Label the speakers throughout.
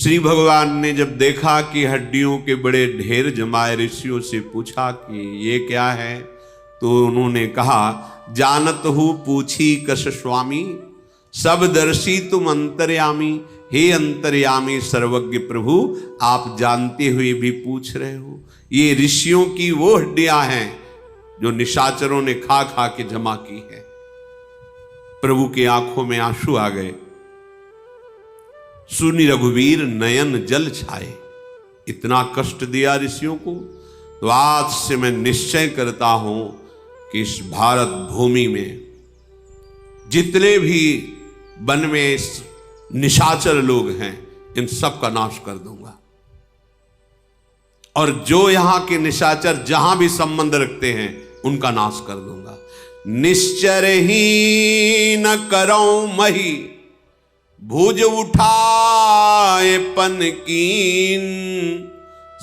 Speaker 1: श्री भगवान ने जब देखा कि हड्डियों के बड़े ढेर जमाए, ऋषियों से पूछा कि ये क्या है, तो उन्होंने कहा, जानत हूँ पूछी कश स्वामी, सब दर्शी तुम अंतर्यामी। हे अंतर्यामी सर्वज्ञ प्रभु, आप जानते हुए भी पूछ रहे हो। ये ऋषियों की वो हड्डियां हैं जो निशाचरों ने खा खा के जमा की है। प्रभु की आंखों में आंसू आ गए। सुनी रघुवीर नयन जल छाए। इतना कष्ट दिया ऋषियों को, तो आज से मैं निश्चय करता हूं कि इस भारत भूमि में जितने भी वन में निशाचर लोग हैं, इन सब का नाश कर दूंगा। और जो यहां के निशाचर जहां भी संबंध रखते हैं, उनका नाश कर दूंगा। निश्चर ही न करो मही, भुज उठाए पन कीन।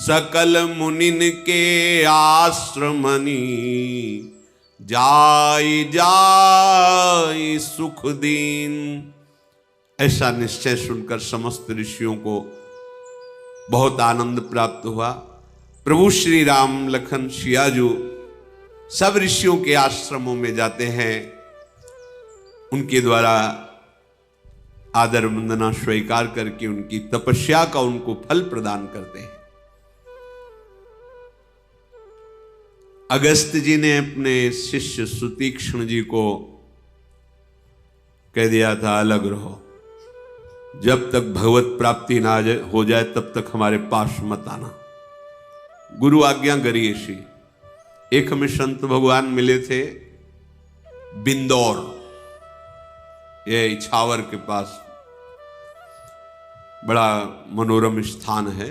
Speaker 1: सकल मुनिन के आश्रमनी, जाय जाय सुख दीन। ऐसा निश्चय सुनकर समस्त ऋषियों को बहुत आनंद प्राप्त हुआ। प्रभु श्री राम लखन सियाजू सब ऋषियों के आश्रमों में जाते हैं, उनके द्वारा आदर वंदना स्वीकार करके उनकी तपस्या का उनको फल प्रदान करते हैं। अगस्त जी ने अपने शिष्य सुतीक्ष्ण जी को कह दिया था, अलग रहो, जब तक भगवत प्राप्ति ना हो जाए तब तक हमारे पास मत आना। गुरु आज्ञा करिए श्री। एक हमें संत भगवान मिले थे बिंदौर, ये इछावर के पास, बड़ा मनोरम स्थान है।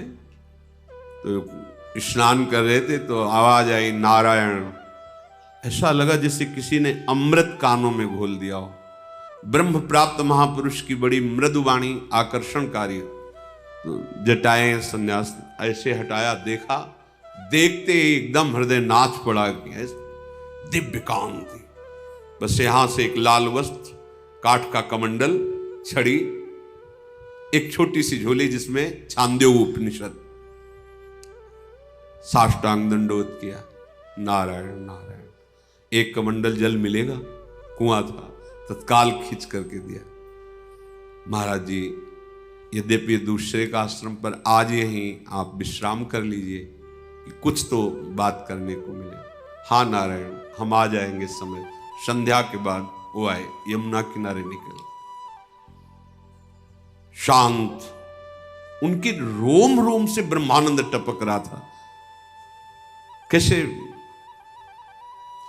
Speaker 1: तो स्नान कर रहे थे तो आवाज आई नारायण। ऐसा लगा जैसे किसी ने अमृत कानों में घोल दिया हो। ब्रह्म प्राप्त महापुरुष की बड़ी मृदुवाणी, आकर्षणकारी। तो जटाएं संन्यास ऐसे हटाया, देखा, देखते ही एकदम हृदय नाच पड़ा कि दिव्य कांति। बस यहां से एक लाल वस्त्र, काठ का कमंडल, छड़ी, एक छोटी सी झोली जिसमें छांदोग्य उपनिषद, साष्टांग दंडोत किया, नारायण नारायण। एक कमंडल जल मिलेगा, कुआं था, तत्काल खींच करके दिया। महाराज जी, यद्यपि दूसरे का आश्रम पर आज यहीं आप विश्राम कर लीजिए कि कुछ तो बात करने को मिले। हाँ नारायण, हम आ जाएंगे समय। संध्या के बाद वो आए, यमुना किनारे निकले, शांत, उनके रोम रोम से ब्रह्मानंद टपक रहा था। कैसे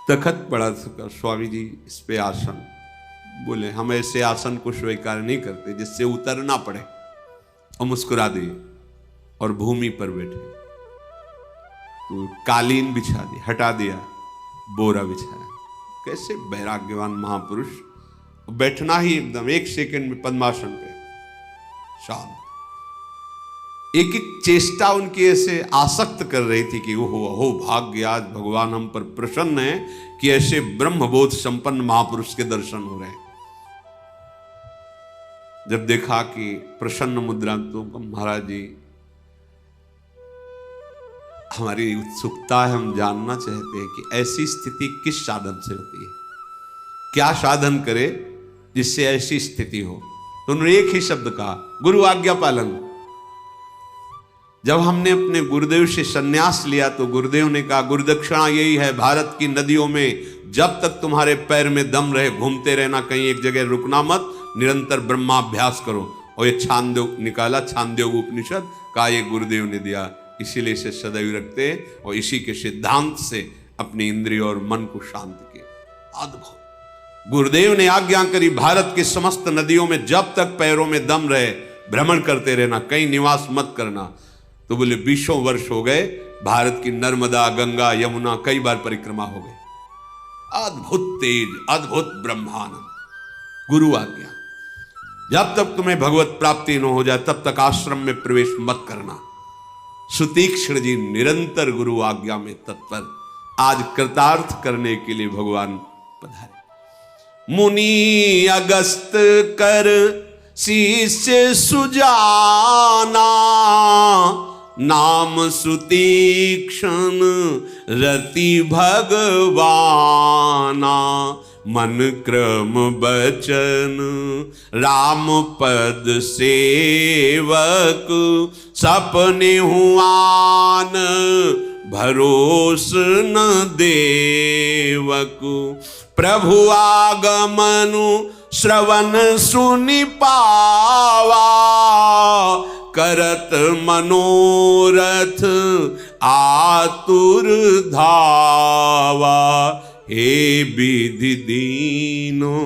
Speaker 1: तखत पड़ा था, स्वामी जी इस पे आसन। बोले हम ऐसे आसन को स्वीकार नहीं करते जिससे उतरना पड़े, और मुस्कुरा दिए और भूमि पर बैठे। तो कालीन बिछा दी, हटा दिया, बोरा बिछाया। कैसे वैराग्यवान महापुरुष, बैठना ही एकदम 1 सेकंड में पद्मासन पे, शांत। एक एक चेष्टा उनकी ऐसे आसक्त कर रही थी कि ओहो अहो भाग्य, आज भगवान हम पर प्रसन्न है कि ऐसे ब्रह्मबोध संपन्न महापुरुष के दर्शन हो रहे हैं। जब देखा कि प्रसन्न मुद्रा, तो महाराज जी हमारी उत्सुकता है, हम जानना चाहते हैं कि ऐसी स्थिति किस साधन से होती है, क्या साधन करे जिससे ऐसी स्थिति हो। तो उन्होंने एक ही शब्द कहा, गुरु आज्ञा पालन। जब हमने अपने गुरुदेव से संन्यास लिया तो गुरुदेव ने कहा, गुरुदक्षिणा यही है, भारत की नदियों में जब तक तुम्हारे पैर में दम रहे घूमते रहना, कहीं एक जगह रुकना मत, निरंतर ब्रह्माभ्यास करो। और ये छांदोग्य निकाला, छांदोग्य उपनिषद का ये गुरुदेव ने दिया, इसीलिए इसे सदैव रखते और इसी के सिद्धांत से अपनी इंद्रिय और मन को शांत किया। अद्भुत। गुरुदेव ने आज्ञा करी, भारत की समस्त नदियों में जब तक पैरों में दम रहे भ्रमण करते रहना, कहीं निवास मत करना। तो बोले 20 वर्ष हो गए, भारत की नर्मदा, गंगा, यमुना कई बार परिक्रमा हो गई। अद्भुत तेज, अद्भुत ब्रह्मानंद। गुरु आज्ञा, जब तक तुम्हें भगवत प्राप्ति न हो जाए तब तक आश्रम में प्रवेश मत करना। सुतीक्ष्ण जी निरंतर गुरु आज्ञा में तत्पर, आज कृतार्थ करने के लिए भगवान पधारे। मुनि अगस्त कर शिष्य सुजाना, नाम सुतीक्षण रति भगवाना, मन क्रम बचन राम पद सेवक, सपने हुआन भरोस न देवक, प्रभु आगमनु श्रवण सुनि पावा, करत मनोरथ आतुर धावा, हे विधि दीनो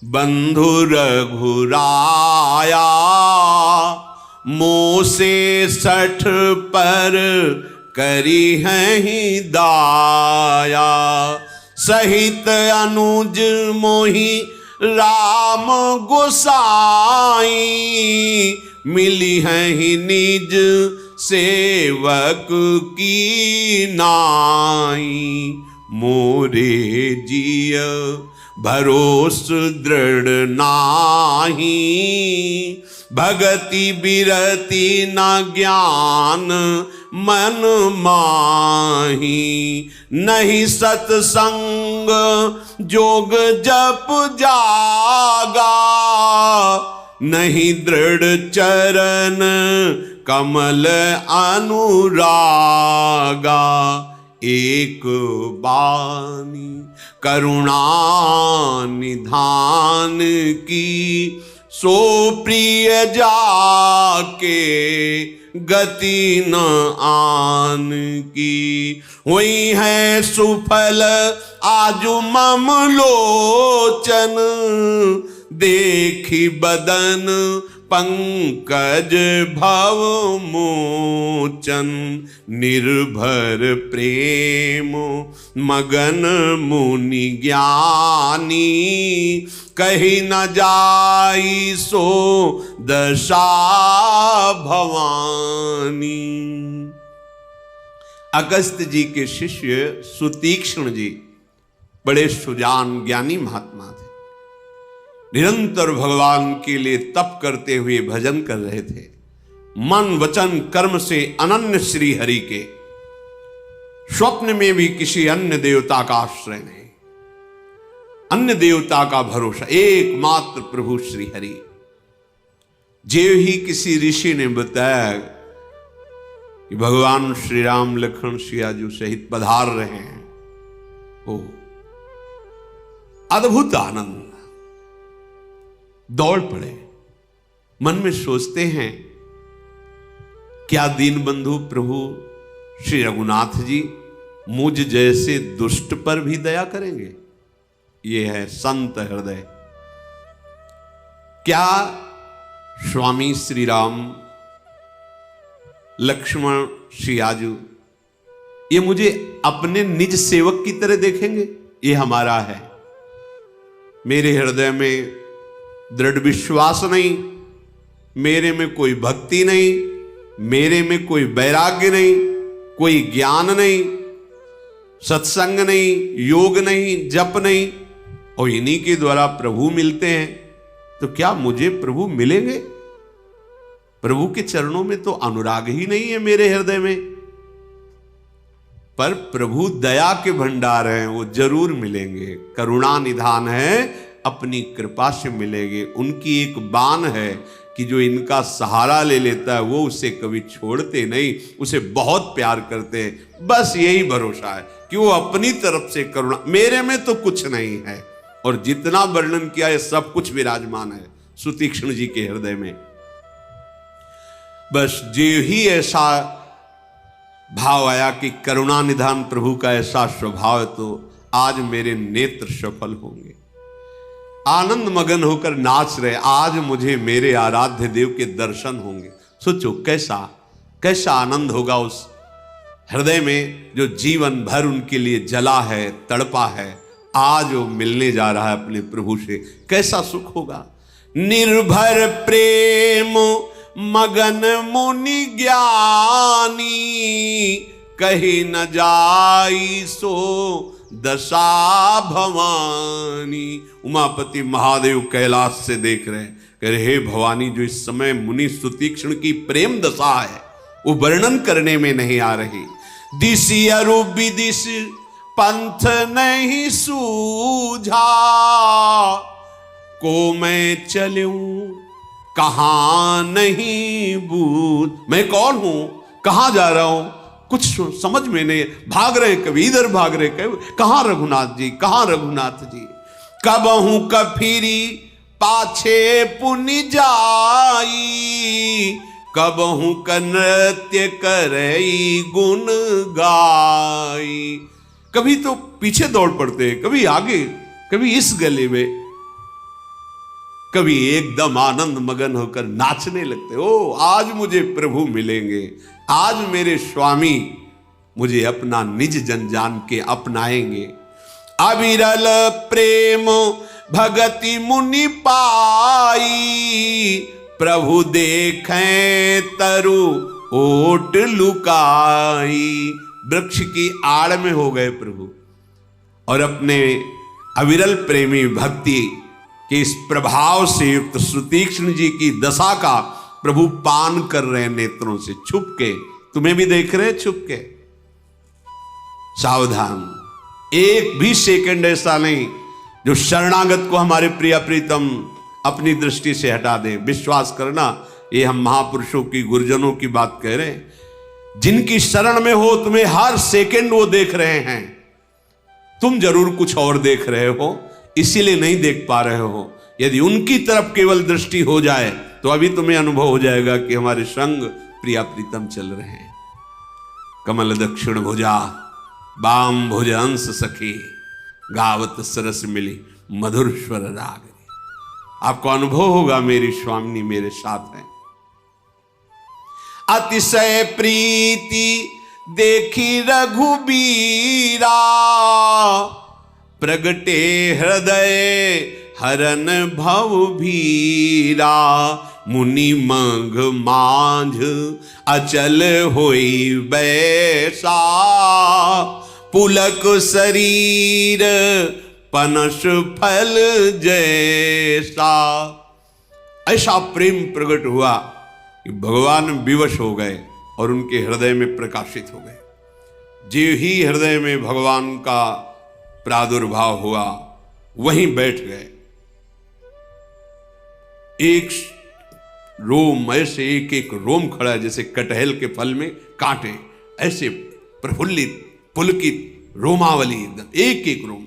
Speaker 1: बंधु रघुराया, मोसे 60 पर करी है ही दाया, सहित अनुज मोहि राम गोसाई, मिली है ही निज सेवक की नाई, मोरे जिय भरोस दृढ़ नाही, भगति बिरति न ज्ञान मन माही, नहीं सत्संग जोग जप जागा, नहीं दृढ़ चरण कमल अनुरागा, एक बानी करुणा निधान की, सो प्रिय जाके गति न आन की, हुई है सुफल आजु मम लोचन, देखी बदन पंकज भव मोचन, निर्भर प्रेम मगन मुनि ज्ञानी, कही न जाई सो दशा भवानी। अगस्त्य जी के शिष्य सुतीक्ष्ण जी बड़े सुजान ज्ञानी महात्मा थे, निरंतर भगवान के लिए तप करते हुए भजन कर रहे थे, मन वचन कर्म से अनन्य श्री हरि के, स्वप्न में भी किसी अन्य देवता का आश्रय नहीं, अन्य देवता का भरोसा, एकमात्र प्रभु श्री हरि। जेव ही किसी ऋषि ने बताया कि भगवान श्री राम लक्ष्मण सियाजू सहित पधार रहे हैं, ओ अद्भुत आनंद, दौड़ पड़े, मन में सोचते हैं क्या दीन बंधु प्रभु श्री रघुनाथ जी मुझ जैसे दुष्ट पर भी दया करेंगे? ये है संत हृदय। क्या स्वामी श्री राम लक्ष्मण सियाजू ये मुझे अपने निज सेवक की तरह देखेंगे? ये हमारा है। मेरे हृदय में दृढ़ विश्वास नहीं, मेरे में कोई भक्ति नहीं, मेरे में कोई वैराग्य नहीं, कोई ज्ञान नहीं, सत्संग नहीं, योग नहीं, जप नहीं, और इन्हीं के द्वारा प्रभु मिलते हैं, तो क्या मुझे प्रभु मिलेंगे? प्रभु के चरणों में तो अनुराग ही नहीं है मेरे हृदय में। पर प्रभु दया के भंडार हैं, वो जरूर मिलेंगे। करुणा निधान है, अपनी कृपा से मिलेंगे। उनकी एक बान है कि जो इनका सहारा ले लेता है वो उसे कभी छोड़ते नहीं, उसे बहुत प्यार करते हैं। बस यही भरोसा है कि वो अपनी तरफ से करुणा, मेरे में तो कुछ नहीं है, और जितना वर्णन किया है सब कुछ विराजमान है सुतीक्ष्ण जी के हृदय में। बस जो ही ऐसा भाव आया कि करुणा निधान प्रभु का ऐसा स्वभाव है, तो आज मेरे नेत्र सफल होंगे, आनंद मगन होकर नाच रहे, आज मुझे मेरे आराध्य देव के दर्शन होंगे। सोचो कैसा कैसा आनंद होगा उस हृदय में जो जीवन भर उनके लिए जला है, तड़पा है, आज वो मिलने जा रहा है अपने प्रभु से, कैसा सुख होगा। निर्भर प्रेम मगन मुनि ज्ञानी, कहीं न जाई सो दशा भवानी। उमापति महादेव कैलाश से देख रहे हैं, कह रहे हे भवानी, जो इस समय मुनि सुतीक्ष्ण की प्रेम दशा है वो वर्णन करने में नहीं आ रही। दिशि अरु विदिश पंथ नहीं सूझा, को मैं चलूं कहां नहीं बूझ। मैं कौन हूं, कहां जा रहा हूं, कुछ समझ में नहीं। भाग रहे, कभी इधर भाग रहे, कभी कहां रघुनाथ जी, कहां रघुनाथ जी। कब हूं कफिरी पाछे पुनि जाई, कब हूं क नृत्य करई गुण गाई। कभी तो पीछे दौड़ पड़ते, कभी आगे, कभी इस गले में, कभी एकदम आनंद मगन होकर नाचने लगते। ओ आज मुझे प्रभु मिलेंगे, आज मेरे स्वामी मुझे अपना निज जन जान के अपनाएंगे। अविरल प्रेम भगति मुनि पाई, प्रभु देखें तरु ओट लुकाई। वृक्ष की आड़ में हो गए प्रभु और अपने अविरल प्रेमी भक्ति के इस प्रभाव से युक्त सुतीक्ष्ण जी की दशा का प्रभु पान कर रहे हैं नेत्रों से छुप के। तुम्हें भी देख रहे हैं छुप के। सावधान, एक भी सेकंड ऐसा नहीं जो शरणागत को हमारे प्रिय प्रीतम अपनी दृष्टि से हटा दे। विश्वास करना, ये हम महापुरुषों की, गुरुजनों की बात कह रहे हैं। जिनकी शरण में हो तुम्हें हर सेकंड वो देख रहे हैं। तुम जरूर कुछ और देख रहे हो, इसीलिए नहीं देख पा रहे हो। यदि उनकी तरफ केवल दृष्टि हो जाए तो अभी तुम्हें अनुभव हो जाएगा कि हमारे संग प्रिया प्रीतम चल रहे हैं। कमल दक्षिण भुजा बाम भुज अंश सखी, गावत सरस मिली मधुर स्वर राग। आपको अनुभव होगा मेरी स्वामिनी मेरे साथ है। अतिशय प्रीति देखी रघुबीरा, प्रगटे हृदय हरन भव भीरा। मुनि मंग मांझ अचल होई बैसा, पुलक शरीर पनस फल जैसा। ऐसा प्रेम प्रकट हुआ कि भगवान विवश हो गए और उनके हृदय में प्रकाशित हो गए। जो ही हृदय में भगवान का प्रादुर्भाव हुआ वहीं बैठ गए। एक रोम ऐसे, एक एक रोम खड़ा है जैसे कटहल के फल में कांटे, ऐसे प्रफुल्लित पुलकित रोमावली, एकदम एक एक रोम।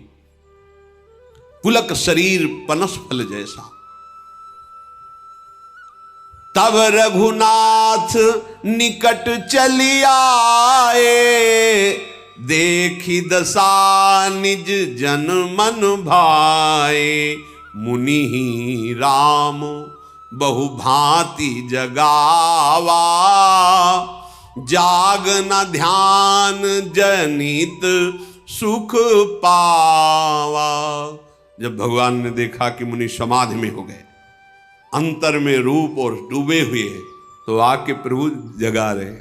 Speaker 1: पुलक शरीर पनस फल जैसा। तब रघुनाथ निकट चली आए, देखी दशा निज जन मन भाए। मुनि ही राम बहु भांति जगावा, जाग न ध्यान जनित सुख पावा। जब भगवान ने देखा कि मुनि समाधि में हो गए, अंतर में रूप और डूबे हुए, तो आके प्रभु जगा रहे।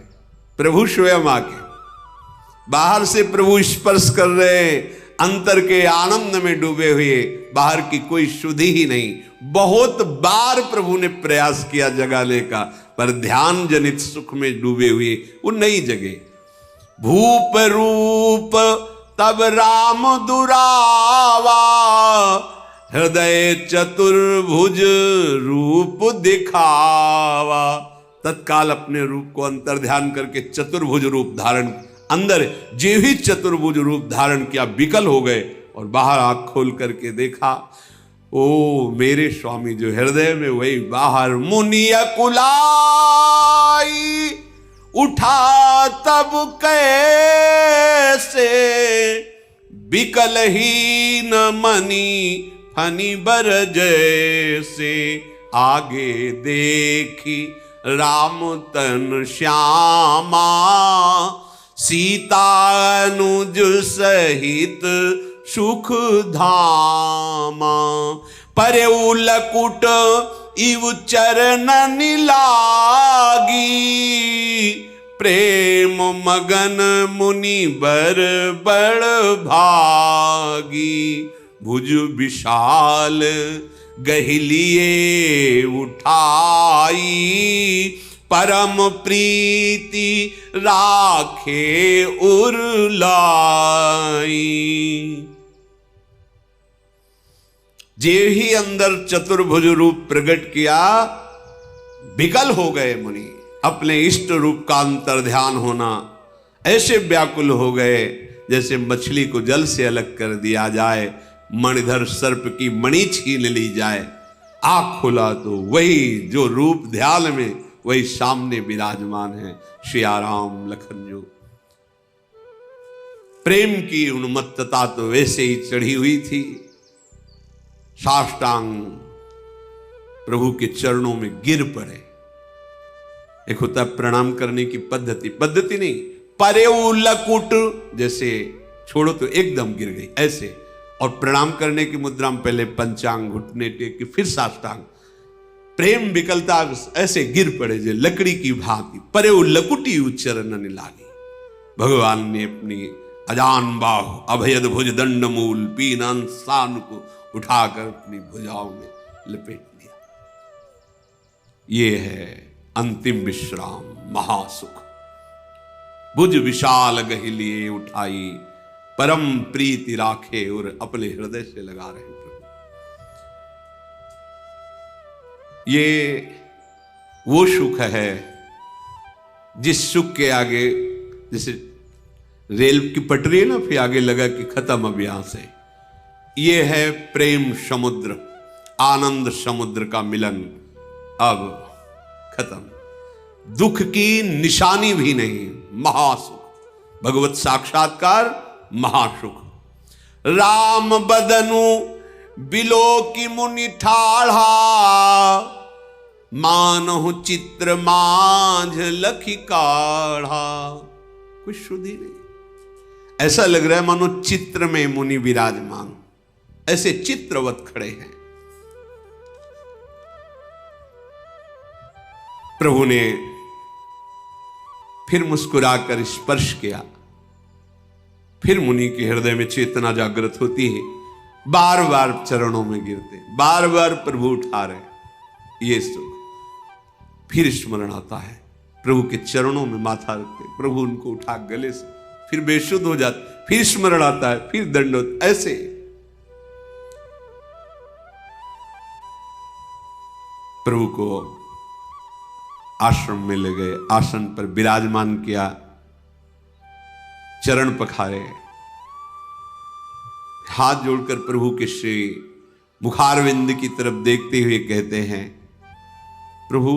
Speaker 1: प्रभु स्वयं आके बाहर से प्रभु स्पर्श कर रहे, अंतर के आनंद में डूबे हुए, बाहर की कोई शुद्धि ही नहीं। बहुत बार प्रभु ने प्रयास किया जगाने का, पर ध्यान जनित सुख में डूबे हुए वो नहीं जगे। भूप रूप तब राम दुरावा, हृदय चतुर्भुज रूप दिखावा। तत्काल अपने रूप को अंतर ध्यान करके चतुर्भुज रूप धारण, अंदर जे ही चतुर्भुज रूप धारण किया, विकल हो गए और बाहर आंख खोल करके देखा, ओ मेरे स्वामी जो हृदय में वही बाहर। मुनि अकुलाई उठा तब कैसे, विकल ही न मनी फनी बर जैसे। आगे देखी राम तन श्यामा, सीता अनुज सहित सुख धामा। परे लकुट इव चरणन लागी, प्रेम मगन मुनि बर बड़ भागी, भुज विशाल गहिलिए उठाई, परम प्रीति राखे उरलाई। जे ही अंदर चतुर्भुज रूप प्रकट किया, विकल हो गए मुनि। अपने इष्ट रूप का अंतर ध्यान होना, ऐसे व्याकुल हो गए जैसे मछली को जल से अलग कर दिया जाए, मणिधर सर्प की मणि छीन ली जाए। आंख खुला तो वही जो रूप ध्यान में, वही सामने विराजमान है, श्री राम लखन जो। प्रेम की उन्मत्तता तो वैसे ही चढ़ी हुई थी। साष्टांग प्रभु के चरणों में गिर पड़े। एक होता प्रणाम करने की पद्धति, पद्धति नहीं, परेऊ लकुट, जैसे छोड़ो तो एकदम गिर गई ऐसे। और प्रणाम करने की मुद्रा में पहले पंचांग, घुटने टेक के फिर साष्टांग। प्रेम विकलता ऐसे गिर पड़े जे लकड़ी की भांति, परेऊ लकुटी उच्चरण लागी। भगवान ने अपनी अजान बाहु अभयद भुज दंड मूल पीनन सान को उठाकर अपनी भुजाओं में लपेट लिया। ये है अंतिम विश्राम, महासुख। भुज विशाल गहिलिए उठाई, परम प्रीति राखे, और अपने हृदय से लगा रहे प्रभु। ये वो सुख है जिस सुख के आगे, जैसे रेल की पटरी है ना, फिर आगे लगा कि खत्म अब यहां से। ये है प्रेम समुद्र, आनंद समुद्र का मिलन, अब खत्म। दुख की निशानी भी नहीं, महासुख, भगवत साक्षात्कार, महासुख। राम बदनु बिलो की मुनि ठाढ़ा, मानहु चित्र मांझ लखी काढ़ा। कुछ शुद्धि नहीं, ऐसा लग रहा है मानो चित्र में मुनि विराजमान, ऐसे चित्रवत खड़े हैं। प्रभु ने फिर मुस्कुराकर स्पर्श किया। फिर मुनि के हृदय में चेतना जागृत होती है, बार बार चरणों में गिरते, बार बार प्रभु उठा रहे। ये सुख फिर स्मरण आता है, प्रभु के चरणों में माथा रखते, प्रभु उनको उठा गले से, फिर बेशुद्ध हो जाते, फिर स्मरण आता है, फिर दंडोत, ऐसे। प्रभु को आश्रम में ले गए, आसन पर विराजमान किया, चरण पखारे, हाथ जोड़कर प्रभु के श्री मुखारविंद की तरफ देखते हुए कहते हैं, प्रभु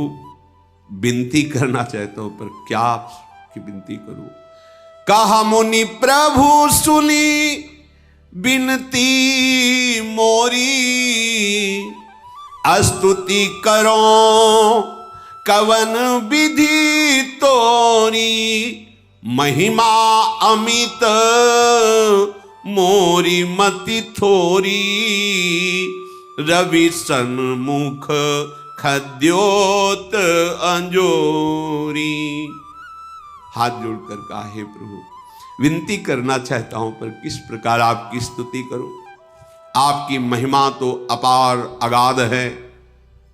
Speaker 1: विनती करना चाहता हूं, पर क्या आपकी विनती करूं। कहा मुनि प्रभु सुनी बिनती मोरी, स्तुति करो कवन विधि तोरी, महिमा अमित मोरी मति थोरी, रवि सन्मुख खद्योत अंजोरी। हाथ जोड़कर कहा, हे प्रभु, विनती करना चाहता हूं, पर किस प्रकार आपकी स्तुति करूं। आपकी महिमा तो अपार अगाध है,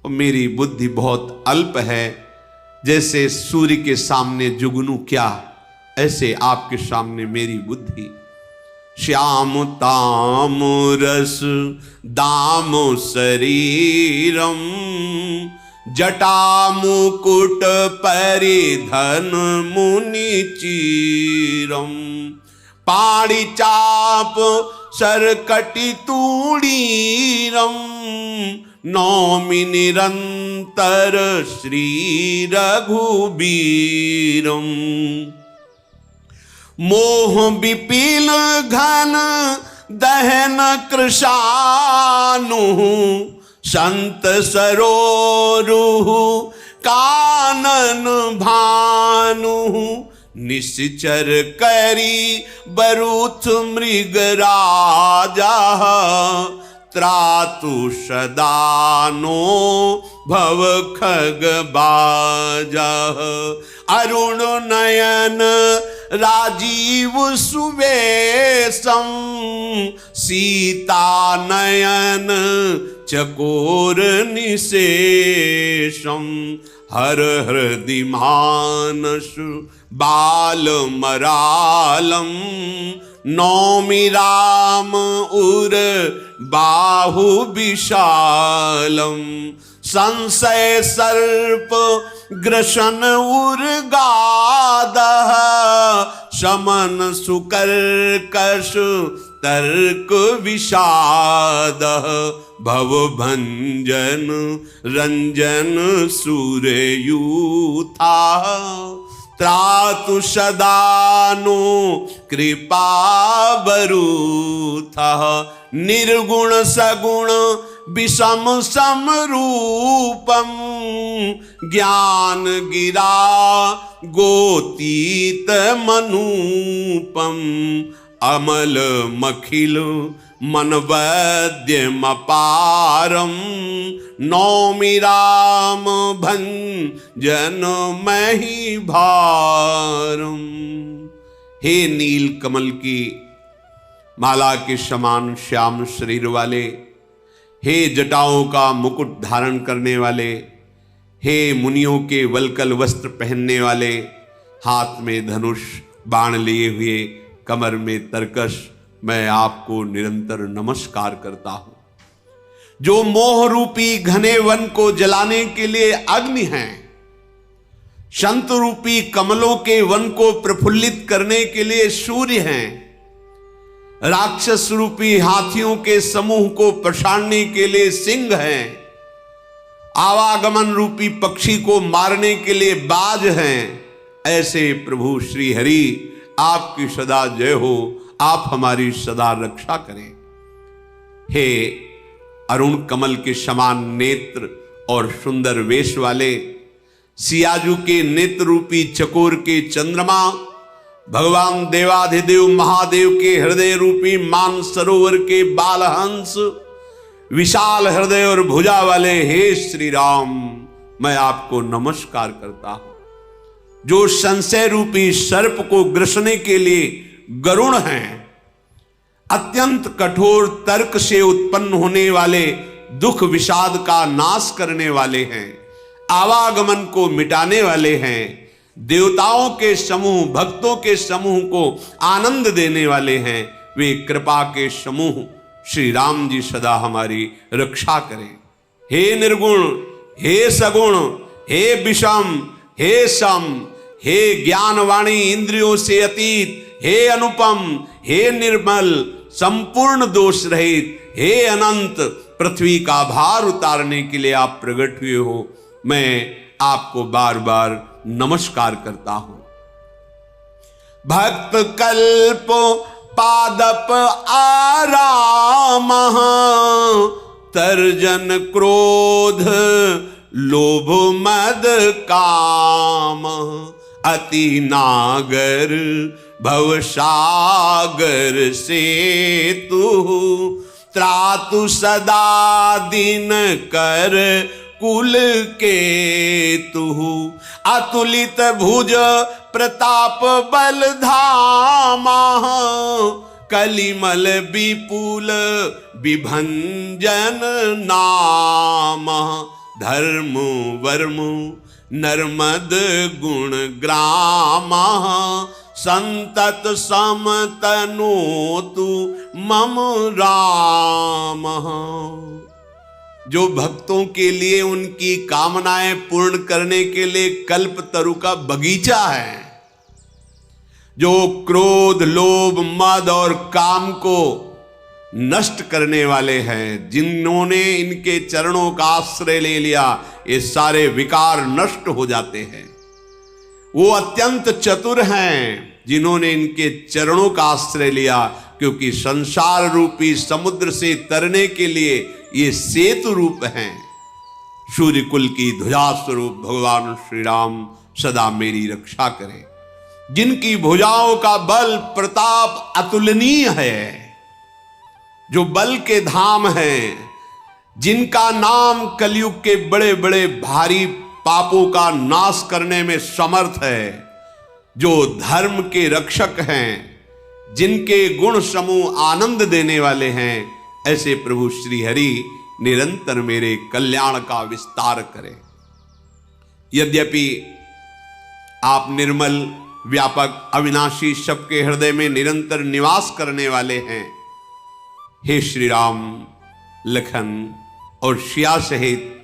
Speaker 1: और मेरी बुद्धि बहुत अल्प है। जैसे सूर्य के सामने जुगनू क्या, ऐसे आपके सामने मेरी बुद्धि। श्याम ताम रस दाम शरीरम, जटा मुकुट परिधन मुनि चीरम, पाणी चाप सरकटी तूणीरम, नौमि निरंतर श्री रघुबीरम। मोह विपिन घन दहन कृशानु, संत सरोरुह कानन भानु, निश्चर करी बरुथ मृग राजा, त्रातु सदानो भव खग बाजा। अरुण नयन राजीव सुवेशम, सीता नयन चकोर निशेषम, हर हृदि मानस बाल मरालम, नौमि राम उर बाहु विशालम, संशय सर्प ग्रसन उर्गादः, शमन सुकर्कश तर्क विषादः, भव भंजन रंजन सूर्यूथा, त्रातु सदानो कृपा बरूथः, निर्गुण सगुण विषम समरूपम, ज्ञान गिरा गोतीत मनूपम, अमल मखिल मनवद्यमपारम, नौमि राम भंजन मही भारम। हे नील कमल की माला के समान श्याम शरीर वाले, हे जटाओं का मुकुट धारण करने वाले, हे मुनियों के वलकल वस्त्र पहनने वाले, हाथ में धनुष बाण लिए हुए, कमर में तरकश, मैं आपको निरंतर नमस्कार करता हूं। जो मोह रूपी घने वन को जलाने के लिए अग्नि हैं, संत रूपी कमलों के वन को प्रफुल्लित करने के लिए सूर्य हैं, राक्षस रूपी हाथियों के समूह को पछाड़ने के लिए सिंह हैं, आवागमन रूपी पक्षी को मारने के लिए बाज हैं, ऐसे प्रभु श्री हरि आपकी सदा जय हो, आप हमारी सदा रक्षा करें। हे अरुण कमल के समान नेत्र और सुंदर वेश वाले, सियाजू के नेत्र रूपी चकोर के चंद्रमा, भगवान देवाधिदेव महादेव के हृदय रूपी मान सरोवर के बालहंस, विशाल हृदय और भुजा वाले हे श्री राम, मैं आपको नमस्कार करता हूं। जो संशय रूपी सर्प को ग्रसने के लिए गरुण हैं, अत्यंत कठोर तर्क से उत्पन्न होने वाले दुख विषाद का नाश करने वाले हैं, आवागमन को मिटाने वाले हैं, देवताओं के समूह भक्तों के समूह को आनंद देने वाले हैं, वे कृपा के समूह श्री राम जी सदा हमारी रक्षा करें। हे निर्गुण, हे सगुण, हे विषम, हे सम, हे ज्ञानवाणी इंद्रियों से अतीत, हे अनुपम, हे निर्मल, संपूर्ण दोष रहित, हे अनंत, पृथ्वी का भार उतारने के लिए आप प्रकट हुए हो, मैं आपको बार बार नमस्कार करता हूं। भक्त कल्प पादप आराम, तर्जन क्रोध लोभ मद काम, अति नागर भवसागर से तू, त्रातु सदा दिन कर कुल के तू, अतुलित भुज प्रताप बल धामा, कलिमल विपुल विभंजन नाम, धर्म वर्म नर्मद गुण ग्राम, संतत समतनो तु मम राम। जो भक्तों के लिए उनकी कामनाएं पूर्ण करने के लिए कल्प तरु का बगीचा है, जो क्रोध लोभ मद और काम को नष्ट करने वाले हैं, जिन्होंने इनके चरणों का आश्रय ले लिया, ये सारे विकार नष्ट हो जाते हैं। वो अत्यंत चतुर हैं जिन्होंने इनके चरणों का आश्रय लिया, क्योंकि संसार रूपी समुद्र से तरने के लिए ये सेतु रूप हैं। सूर्य कुल की ध्वजा स्वरूप भगवान श्री राम सदा मेरी रक्षा करें। जिनकी भुजाओं का बल प्रताप अतुलनीय है, जो बल के धाम हैं, जिनका नाम कलयुग के बड़े बड़े भारी पापों का नाश करने में समर्थ है, जो धर्म के रक्षक हैं, जिनके गुण समूह आनंद देने वाले हैं, ऐसे प्रभु श्री हरि निरंतर मेरे कल्याण का विस्तार करें। यद्यपि आप निर्मल, व्यापक, अविनाशी, सबके हृदय में निरंतर निवास करने वाले हैं, हे श्री राम, लखन और सिया सहित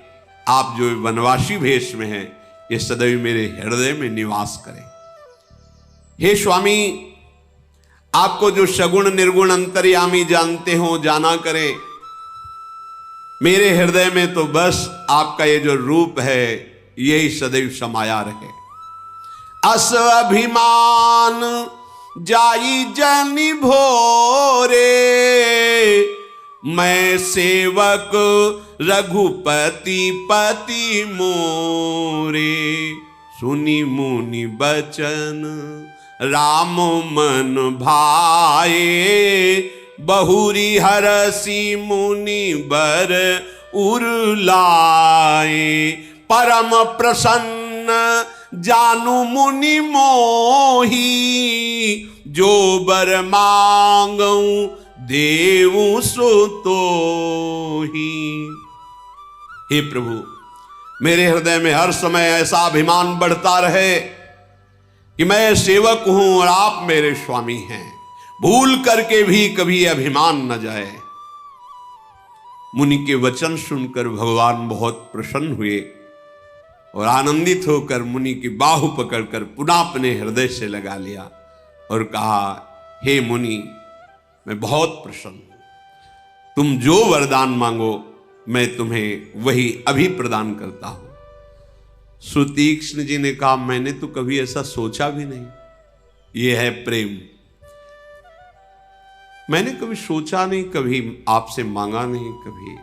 Speaker 1: आप जो वनवासी भेष में हैं, ये सदैव मेरे हृदय में निवास करें। हे स्वामी, आपको जो सगुण निर्गुण अंतर्यामी जानते हो, जाना करें। मेरे हृदय में तो बस आपका ये जो रूप है, यही सदैव समाया रहे। अस अभिमान जाई जनि भोरे, मैं सेवक रघुपति पति मोरे। सुनी मुनि बचन राम मन भाए, बहुरी हरसी मुनि बर उरलाए। परम प्रसन्न जानु मुनि मोही, जो बर मांगऊं देवु सो तोही। हे प्रभु, मेरे हृदय में हर समय ऐसा अभिमान बढ़ता रहे कि मैं सेवक हूं और आप मेरे स्वामी हैं, भूल करके भी कभी अभिमान न जाए। मुनि के वचन सुनकर भगवान बहुत प्रसन्न हुए और आनंदित होकर मुनि की बाहु पकड़कर पुनः अपने हृदय से लगा लिया और कहा, हे मुनि, मैं बहुत प्रसन्न हूं, तुम जो वरदान मांगो मैं तुम्हें वही अभी प्रदान करता हूं। सुतीक्ष्ण जी ने कहा, मैंने तो कभी ऐसा सोचा भी नहीं। यह है प्रेम। मैंने कभी सोचा नहीं, कभी आपसे मांगा नहीं, कभी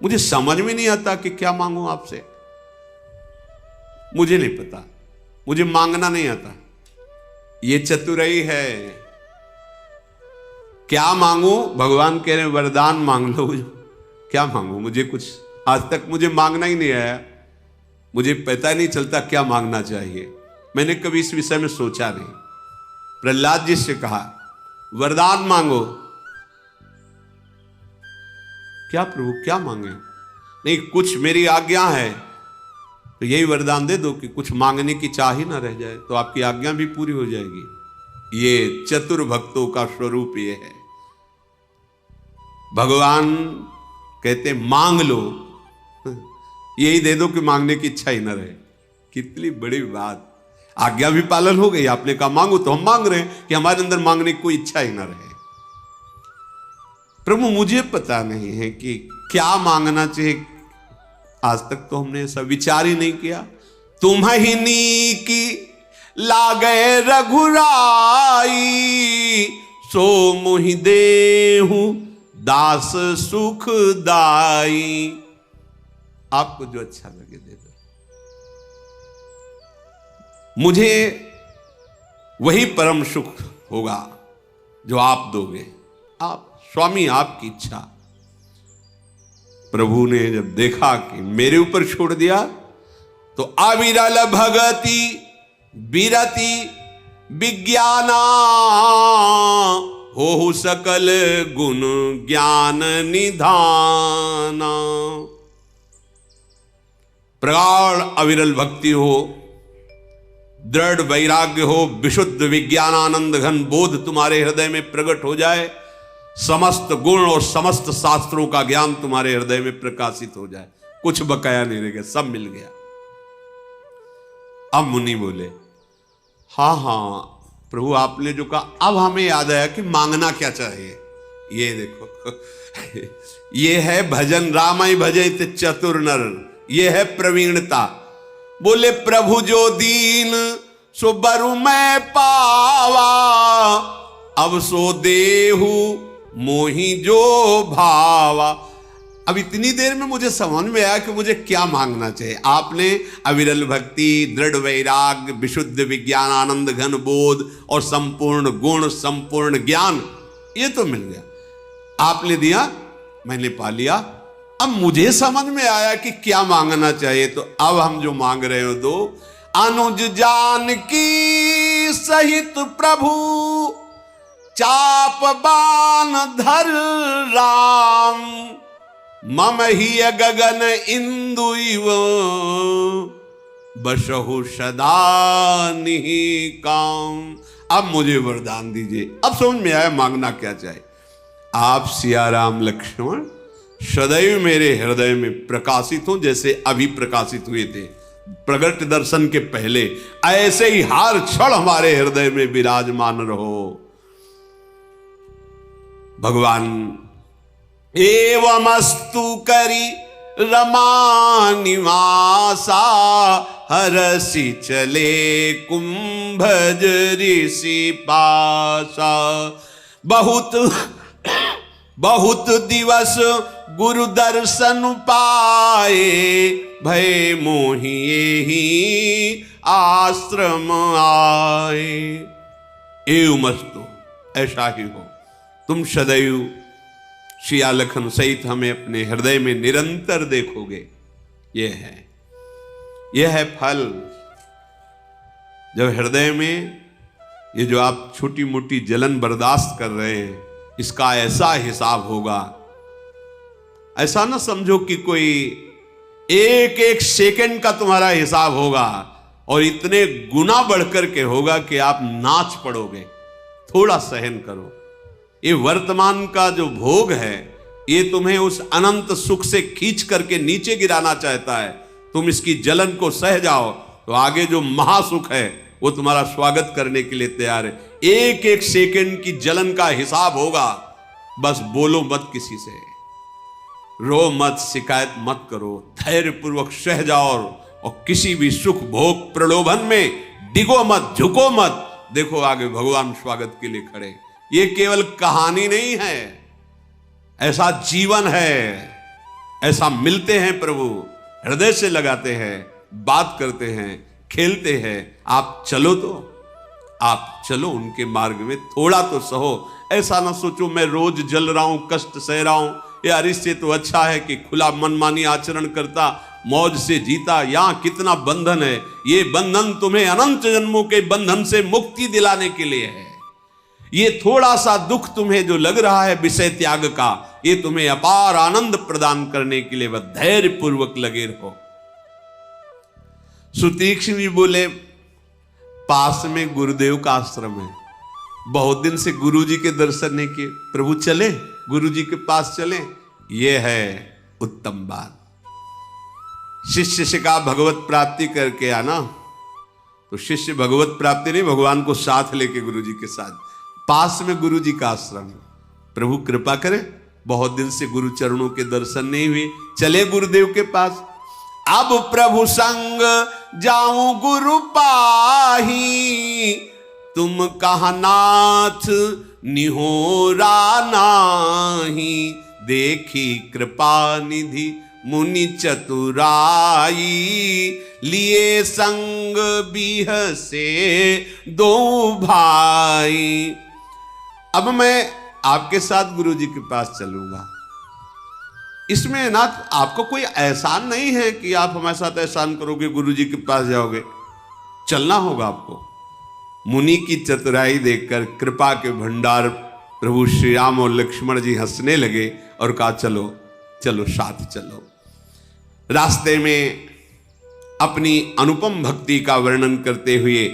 Speaker 1: मुझे समझ में नहीं आता कि क्या मांगू आपसे। मुझे नहीं पता, मुझे मांगना नहीं आता। ये चतुराई है। क्या मांगू? भगवान कह रहे हैं वरदान मांग लो। क्या मांगू? मुझे कुछ आज तक मुझे मांगना ही नहीं आया। मुझे पता नहीं चलता क्या मांगना चाहिए। मैंने कभी इस विषय में सोचा नहीं। प्रहलाद जी से कहा, वरदान मांगो। क्या प्रभु, क्या मांगे? नहीं, कुछ मेरी आज्ञा है तो यही वरदान दे दो कि कुछ मांगने की चाह ही ना रह जाए, तो आपकी आज्ञा भी पूरी हो जाएगी। ये चतुर भक्तों का स्वरूप ये है। भगवान कहते मांग लो, यही दे दो कि मांगने की इच्छा ही ना रहे। कितनी बड़ी बात। आज्ञा भी पालन हो गई। आपने कहा मांगो तो हम मांग रहे हैं कि हमारे अंदर मांगने की कोई इच्छा ही ना रहे। प्रभु, मुझे पता नहीं है कि क्या मांगना चाहिए। आज तक तो हमने ऐसा विचार ही नहीं किया। तुम्हीं की लागे रघुराई, सो मुहि देहु दास सुखदाई। आपको जो अच्छा लगे दे दो। मुझे वही परम सुख होगा जो आप दोगे। आप स्वामी, आपकी इच्छा। प्रभु ने जब देखा कि मेरे ऊपर छोड़ दिया तो अविरल भगति बिरति विज्ञाना, हो सकल गुण ज्ञान निधाना। प्रगाढ़ अविरल भक्ति हो, दृढ़ वैराग्य हो, विशुद्ध विज्ञानानंद घन बोध तुम्हारे हृदय में प्रकट हो जाए, समस्त गुण और समस्त शास्त्रों का ज्ञान तुम्हारे हृदय में प्रकाशित हो जाए, कुछ बकाया नहीं रह गया, सब मिल गया। अब मुनि बोले, हाँ हाँ प्रभु, आपने जो कहा अब हमें याद आया कि मांगना क्या चाहिए। ये देखो ये है भजन, रामाई भजत चतुर नर, ये है प्रवीणता। बोले प्रभु जो दीन सो बरु मैं पावा, अब सो देहु मोही जो भावा। अब इतनी देर में मुझे समझ में आया कि मुझे क्या मांगना चाहिए। आपने अविरल भक्ति, दृढ़ वैराग्य, विशुद्ध विज्ञान, आनंद घन बोध और संपूर्ण गुण, संपूर्ण ज्ञान, ये तो मिल गया। आपने दिया, मैंने पा लिया। अब मुझे समझ में आया कि क्या मांगना चाहिए, तो अब हम जो मांग रहे हो दो। अनुज जानकी सहित प्रभु चाप बाण धर राम, मम ही गगन इंदु इव बसहु सदा निहि काम। अब मुझे वरदान दीजिए। अब समझ में आया मांगना क्या चाहिए। आप सिया राम लक्ष्मण सदैव मेरे हृदय में प्रकाशित हो, जैसे अभी प्रकाशित हुए थे प्रगट दर्शन के पहले, ऐसे ही हर क्षण हमारे हृदय में विराजमान रहो भगवान। एवमस्तु करी रमा निवासा, हरसि चले कुंभज ऋषि पासा। बहुत दिवस गुरु दर्शन पाए, भय मोहिए ही आश्रम आए। एवमस्तु, ऐसा ही हो। तुम सदैव सिया लखन सहित हमें अपने हृदय में निरंतर देखोगे। यह है फल। जब हृदय में ये जो आप छोटी मोटी जलन बर्दाश्त कर रहे हैं, इसका ऐसा हिसाब होगा। ऐसा ना समझो कि कोई एक एक सेकंड का तुम्हारा हिसाब होगा, और इतने गुना बढ़कर के होगा कि आप नाच पड़ोगे। थोड़ा सहन करो। ये वर्तमान का जो भोग है, ये तुम्हें उस अनंत सुख से खींच करके नीचे गिराना चाहता है। तुम इसकी जलन को सह जाओ तो आगे जो महासुख है वो तुम्हारा स्वागत करने के लिए तैयार है। एक एक सेकंड की जलन का हिसाब होगा। बस बोलो मत किसी से, रो मत, शिकायत मत करो, धैर्य पूर्वक सह जाओ, और किसी भी सुख भोग प्रलोभन में डिगो मत, झुको मत। देखो आगे भगवान स्वागत के लिए खड़े। ये केवल कहानी नहीं है, ऐसा जीवन है। ऐसा मिलते हैं प्रभु, हृदय से लगाते हैं, बात करते हैं, खेलते हैं। आप चलो तो, आप चलो उनके मार्ग में, थोड़ा तो सहो। ऐसा ना सोचो मैं रोज जल रहा हूं, कष्ट सह रहा हूं, यार इससे तो अच्छा है कि खुला मनमानी आचरण करता, मौज से जीता। यहां कितना बंधन है। ये बंधन तुम्हें अनंत जन्मों के बंधन से मुक्ति दिलाने के लिए है। ये थोड़ा सा दुख तुम्हें जो लग रहा है विषय त्याग का, ये तुम्हें अपार आनंद प्रदान करने के लिए वह धैर्य पूर्वक लगे रहो। सुतीक्ष्ण जी बोले, पास में गुरुदेव का आश्रम है, बहुत दिन से गुरु जी के दर्शन नहीं किए, प्रभु चले गुरु जी के पास चले। ये है उत्तम बात। शिष्य से कहा भगवत प्राप्ति करके आना, तो शिष्य भगवत प्राप्ति नहीं, भगवान को साथ लेके गुरु जी के साथ, पास में गुरु जी का आश्रम। प्रभु कृपा करे, बहुत दिन से गुरु चरणों के दर्शन नहीं हुए, चले गुरुदेव के पास। अब प्रभु संग जाऊं गुरु पाही, तुम कहा नाथ निहोरा नाही। देखी कृपा निधि मुनि चतुराई, लिए संग बीह से दो भाई। अब मैं आपके साथ गुरु जी के पास चलूंगा। इसमें ना आपको कोई एहसान नहीं है कि आप हमारे साथ एहसान करोगे, गुरु जी के पास जाओगे। चलना होगा आपको। मुनि की चतुराई देखकर, कृपा के भंडार, प्रभु श्री राम और लक्ष्मण जी हंसने लगे और कहा चलो चलो साथ चलो। रास्ते में अपनी अनुपम भक्ति का वर्णन करते हुए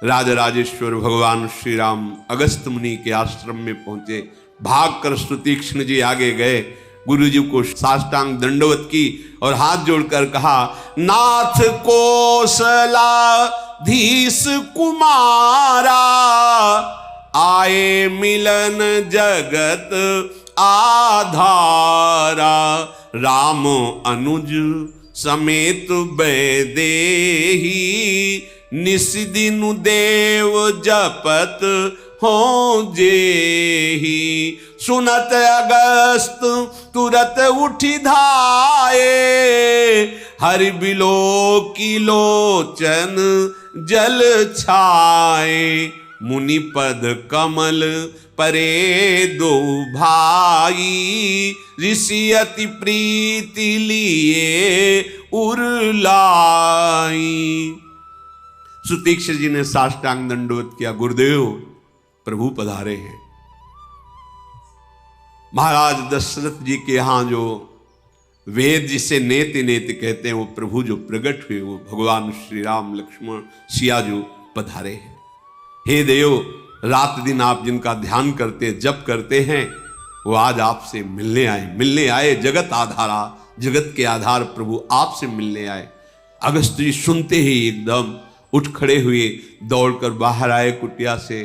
Speaker 1: राजराजेश्वर भगवान श्री राम अगस्त मुनि के आश्रम में पहुंचे। भागकर सुतीक्ष्ण जी आगे गए, गुरु जी को साष्टांग दंडवत की और हाथ जोड़कर कहा, नाथ कोसलाधीश कुमारा, आए मिलन जगत आधारा। राम अनुज समेत वैदेही, निस दिन देव जपत हो जेही। सुनत अगस्त तुरत उठी धाये, हरि बिलो की लोचन जल छाए। मुनि पद कमल परे दो भाई, ऋषि अति प्रीति लिए उरलाई। सुतीक्ष जी ने साष्टांग दंडवत किया, गुरुदेव प्रभु पधारे हैं। महाराज दशरथ जी के यहां जो वेद जिसे नेति नेति कहते हैं, वो प्रभु जो प्रकट हुए वो भगवान श्री राम लक्ष्मण सिया जो पधारे हैं। हे देव, रात दिन आप जिनका ध्यान करते जप करते हैं, वो आज आपसे मिलने आए। जगत आधारा, जगत के आधार प्रभु आपसे मिलने आए। अगस्त जी सुनते ही एकदम उठ खड़े हुए, दौड़कर बाहर आए कुटिया से।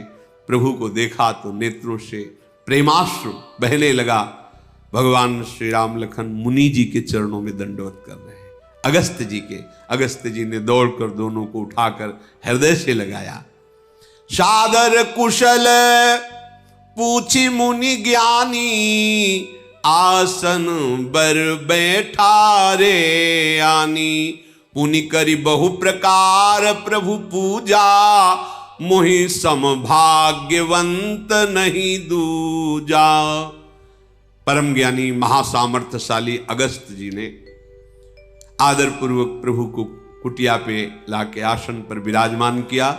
Speaker 1: प्रभु को देखा तो नेत्रों से प्रेमाश्रु बहने लगा। भगवान श्री राम लखन मुनि जी के चरणों में दंडवत कर रहे हैं, अगस्त जी के। अगस्त जी ने दौड़कर दोनों को उठाकर हृदय से लगाया। सादर कुशल पूछी मुनि ज्ञानी, आसन बर बैठा रे आनी। पुनि करी बहु प्रकार प्रभु पूजा, मोहि सम भाग्यवंत नहीं दूजा। परम ज्ञानी महासामर्थ्यशाली अगस्त जी ने आदर पूर्वक प्रभु को कुटिया पे लाके आसन पर विराजमान किया,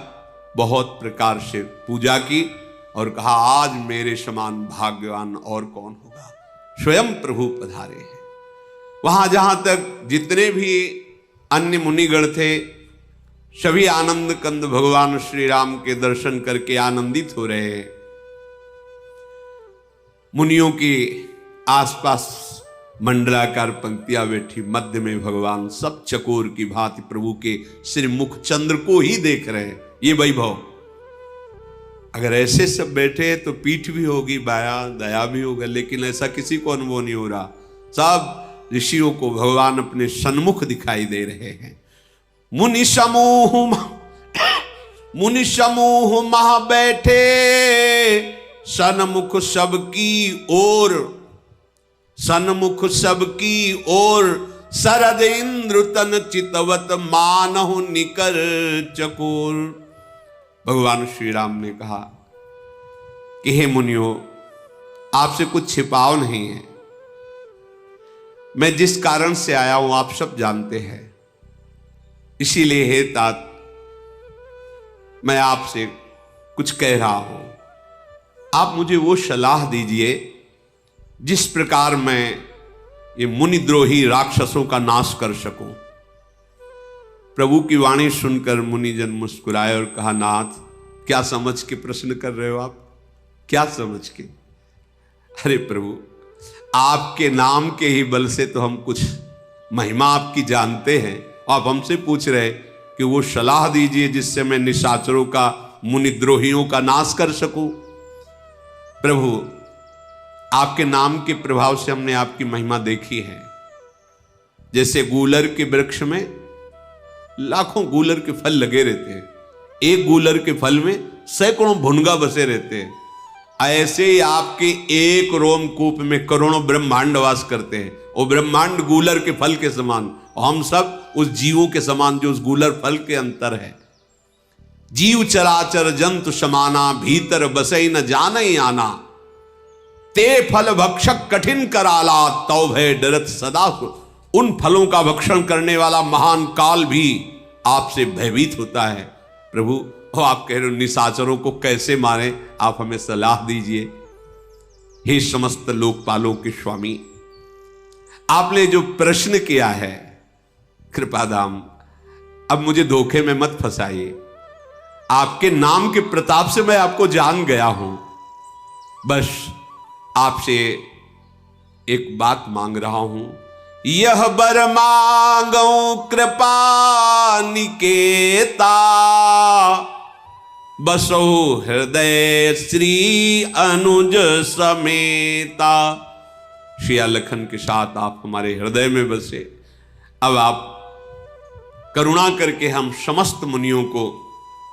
Speaker 1: बहुत प्रकार से पूजा की और कहा, आज मेरे समान भाग्यवान और कौन होगा। स्वयं प्रभु पधारे हैं। वहां जहां तक जितने भी अन्य मुनिगण थे, सभी आनंद कंद भगवान श्री राम के दर्शन करके आनंदित हो रहे हैं। मुनियों की आसपास मंडलाकार पंक्तियां बैठी, मध्य में भगवान सब चकोर की भांति प्रभु के श्रीमुख चंद्र को ही देख रहे हैं। ये वैभव, अगर ऐसे सब बैठे तो पीठ भी होगी, बाया दया भी होगा, लेकिन ऐसा किसी को अनुभव नहीं हो रहा। सब ऋषियों को भगवान अपने सन्मुख दिखाई दे रहे हैं। मुनि समूह महा बैठे, सन्मुख सबकी ओर, सन्मुख सबकी ओर। शरद इंद्र तन चितवत मानहु निकर चकोर। भगवान श्री राम ने कहा कि हे मुनियों, आपसे कुछ छिपाव नहीं है। मैं जिस कारण से आया हूं आप सब जानते हैं, इसीलिए हे तात मैं आपसे कुछ कह रहा हूं। आप मुझे वो सलाह दीजिए जिस प्रकार मैं ये मुनिद्रोही राक्षसों का नाश कर सकूं। प्रभु की वाणी सुनकर मुनिजन मुस्कुराए और कहा, नाथ क्या समझ के प्रश्न कर रहे हो आप? क्या समझ के? अरे प्रभु, आपके नाम के ही बल से तो हम कुछ महिमा आपकी जानते हैं। आप हमसे पूछ रहे कि वो सलाह दीजिए जिससे मैं निशाचरों का, मुनिद्रोहियों का नाश कर सकूं। प्रभु, आपके नाम के प्रभाव से हमने आपकी महिमा देखी है। जैसे गूलर के वृक्ष में लाखों गूलर के फल लगे रहते हैं, एक गूलर के फल में सैकड़ों भुनगा बसे रहते हैं, ऐसे ही आपके एक रोमकूप में करोड़ों ब्रह्मांड वास करते हैं। वो ब्रह्मांड गूलर के फल के समान, और हम सब उस जीवों के समान जो उस गूलर फल के अंतर है। जीव चराचर जंतु समाना, भीतर बसई न जाने आना। ते फल भक्षक कठिन कराला, तौ भय डरत सदा। उन फलों का भक्षण करने वाला महान काल भी आपसे भयभीत होता है। प्रभु, आप कह रहे हो निशाचरों को कैसे मारें, आप हमें सलाह दीजिए। हे समस्त लोकपालों के स्वामी, आपने जो प्रश्न किया है, कृपाधाम, अब मुझे धोखे में मत फंसाइए। आपके नाम के प्रताप से मैं आपको जान गया हूं। बस आपसे एक बात मांग रहा हूं, यह बर मांगो कृपा निकेता, बसो हृदय श्री अनुज समेता। श्री लखन के साथ आप हमारे हृदय में बसे। अब आप करुणा करके हम समस्त मुनियों को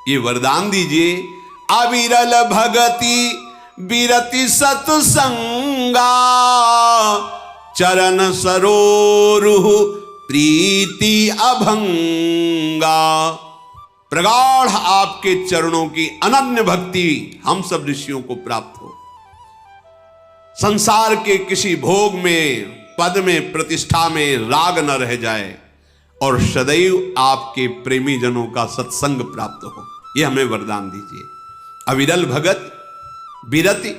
Speaker 1: ये वरदान दीजिए, अविरल भगति विरति सत्संगा, चरण सरोरुह प्रीति अभंगा। प्रगाढ़ आपके चरणों की अनन्य भक्ति हम सब ऋषियों को प्राप्त हो। संसार के किसी भोग में, पद में, प्रतिष्ठा में राग न रह जाए और सदैव आपके प्रेमी जनों का सत्संग प्राप्त हो, यह हमें वरदान दीजिए। अविरल भगत विरति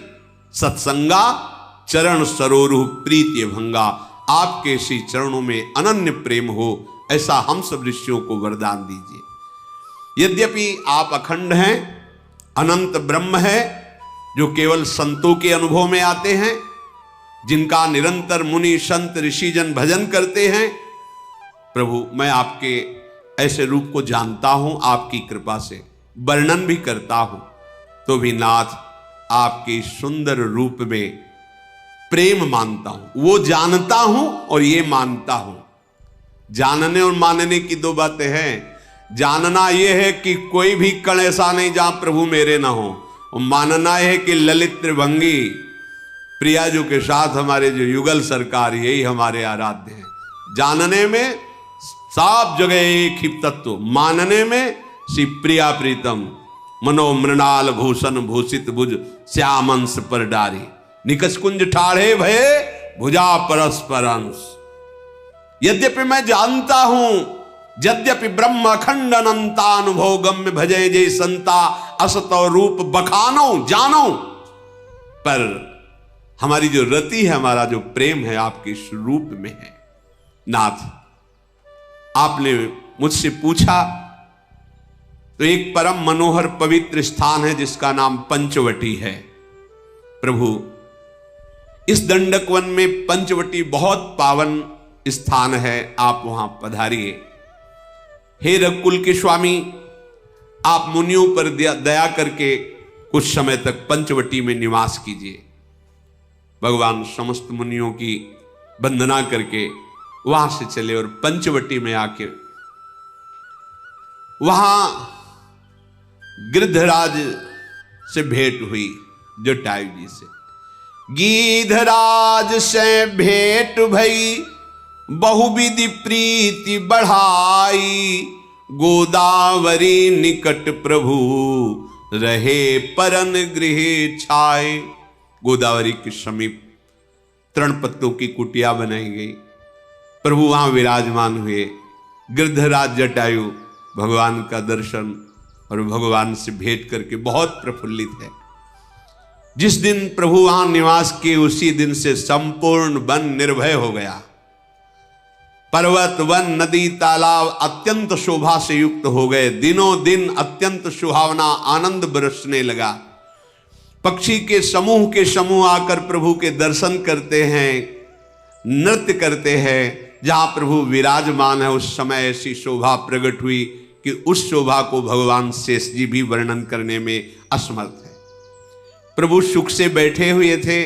Speaker 1: सत्संगा चरण सरोरु प्रीति भंगा। आपके श्री चरणों में अनन्य प्रेम हो, ऐसा हम सब ऋषियों को वरदान दीजिए। यद्यपि आप अखंड हैं, अनंत ब्रह्म है, जो केवल संतों के अनुभव में आते हैं, जिनका निरंतर मुनि संत ऋषिजन भजन करते हैं, प्रभु मैं आपके ऐसे रूप को जानता हूं, आपकी कृपा से वर्णन भी करता हूं, तो भी नाथ आपके सुंदर रूप में प्रेम मानता हूं। वो जानता हूं और ये मानता हूं। जानने और मानने की दो बातें हैं। जानना यह है कि कोई भी कण ऐसा नहीं जहां प्रभु मेरे ना हो, और मानना यह है कि ललित त्रिभंगी प्रियाजू के साथ हमारे जो युगल सरकार, यही हमारे आराध्य हैं। जानने में साफ जगह एक ही तत्व, मानने में श्री प्रिया प्रीतम मनो मृणाल भूषण भूषित भुज श्यामंस पर डारी, निकस कुंज ठाढ़े भये भुजा परस्पर अंश। यद्यपि मैं जानता हूं, यद्यपि ब्रह्म अखंड अनंतानुभव गम्य भजे जय संता असतो रूप बखानो जानो, पर हमारी जो रति है, हमारा जो प्रेम है आपके स्वरूप में है। नाथ आपने मुझसे पूछा तो एक परम मनोहर पवित्र स्थान है जिसका नाम पंचवटी है। प्रभु इस दंडक वन में पंचवटी बहुत पावन स्थान है, आप वहां पधारिए। हे रघुकुल के स्वामी, आप मुनियों पर दया करके कुछ समय तक पंचवटी में निवास कीजिए। भगवान समस्त मुनियों की वंदना करके वहां से चले और पंचवटी में आके वहां गिरधराज से भेंट हुई, जटायु जी से। गिरधराज से भेंट भई बहुविधि प्रीति बढ़ाई, गोदावरी निकट प्रभु रहे परन गृह छाए। गोदावरी के समीप तृण पत्तों की कुटिया बनाई गई, प्रभु वहां विराजमान हुए। गिरधराज जटायु भगवान का दर्शन और भगवान से भेंट करके बहुत प्रफुल्लित है। जिस दिन प्रभु वहां निवास किए, उसी दिन से संपूर्ण वन निर्भय हो गया। पर्वत, वन, नदी, तालाब अत्यंत शोभा से युक्त हो गए। दिनों दिन अत्यंत सुहावना आनंद बरसने लगा। पक्षी के समूह आकर प्रभु के दर्शन करते हैं, नृत्य करते हैं। जहां प्रभु विराजमान है उस समय ऐसी शोभा प्रकट हुई कि उस शोभा को भगवान शेष जी भी वर्णन करने में असमर्थ है। प्रभु सुख से बैठे हुए थे।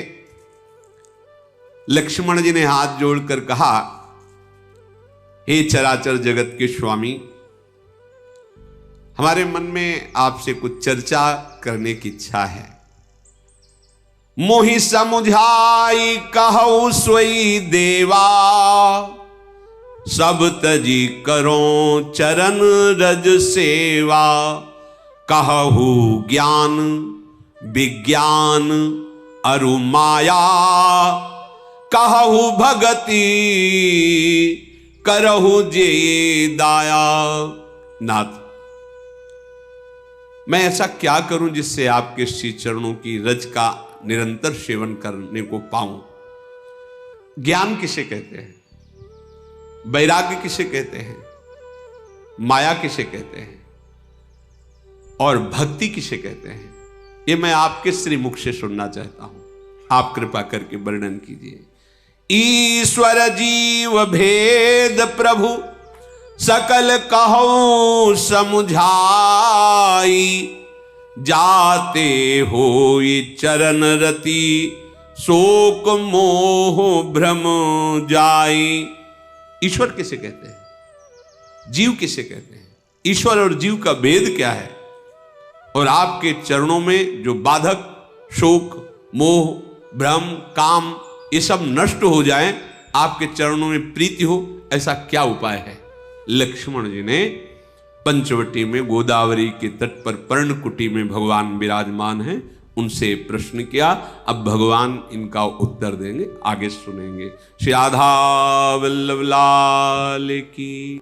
Speaker 1: लक्ष्मण जी ने हाथ जोड़कर कहा, हे चराचर जगत के स्वामी, हमारे मन में आपसे कुछ चर्चा करने की इच्छा है। मोहि समुझाई कहु सोई देवा, सब तजी करो चरण रज सेवा। कहु ज्ञान विज्ञान अरु माया, कहु भगति करहु जे दाया। नाथ, मैं ऐसा क्या करूं जिससे आपके श्री चरणों की रज का निरंतर सेवन करने को पाऊं। ज्ञान किसे कहते हैं, वैराग्य किसे कहते हैं, माया किसे कहते हैं और भक्ति किसे कहते हैं, ये मैं आपके श्रीमुख से सुनना चाहता हूं। आप कृपा करके वर्णन कीजिए। ईश्वर जीव भेद प्रभु सकल कहूं समुझाई, जाते होई चरण रति शोक मोह भ्रम जाई। ईश्वर किसे कहते हैं, जीव किसे कहते हैं, ईश्वर और जीव का भेद क्या है, और आपके चरणों में जो बाधक शोक मोह भ्रम काम ये सब नष्ट हो जाएं, आपके चरणों में प्रीति हो, ऐसा क्या उपाय है। लक्ष्मण जी ने पंचवटी में गोदावरी के तट पर पर्णकुटी में भगवान विराजमान हैं, उनसे प्रश्न किया। अब भगवान इनका उत्तर देंगे, आगे सुनेंगे। श्री राधा वल्लभ लाल की।